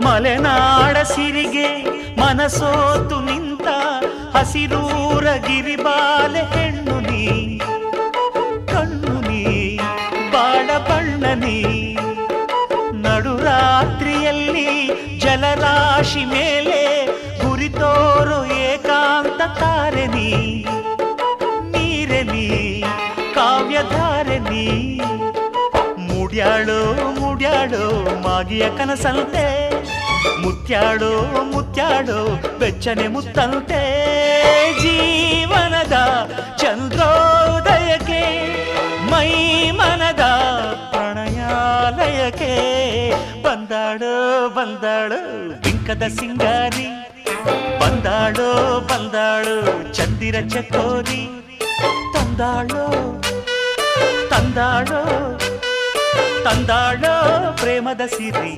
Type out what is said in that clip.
ಮಲೆನಾಡ ಸಿರಿಗೆ ಮನಸೋತು ನಿಂತ ಹಸಿರೂರ ಗಿರಿಬಾಲೆ ಹೆಣ್ಣು ನೀ, ಕಣ್ಣು ನೀ ಬಾಳ ಬಣ್ಣ ನೀ. ನಡುರಾತ್ರಿಯಲ್ಲಿ ಜಲರಾಶಿ ಮೇಲೆ ಗುರಿತೋರು ಏಕಾಂತ ತಾರೆ ನೀ, ನೀರೆ ನೀ ಕಾವ್ಯಧಾರೆ ನೀ. ಮುಡ್ಯಾಳೋ ಮುಡ್ಯಾಳೋ ಮಾಗಿಯ ಕನಸಂತೆ, ಮುತ್ಯಾಡೋ ಮುತ್ಯಾಡೋ ಬೆಚ್ಚನೆ ಮುತ್ತಂತೆ. ಜೀವನದ ಚಂದ್ರೋದಯಕ್ಕೆ ಮೈ ಮನದ ಪ್ರಣಯಾಲಯಕ್ಕೆ ಬಂದಾಳೋ ಬಂದಾಳು ಬಿಂಕದ ಸಿಂಗಾರಿ, ಬಂದಾಳೋ ಬಂದಾಳು ಚಂದಿರ ಚಕೋರಿ. ತಂದಾಳೋ ತಂದಾಳೋ ತಂದಾಳೋ ಪ್ರೇಮದ ಸಿರಿ.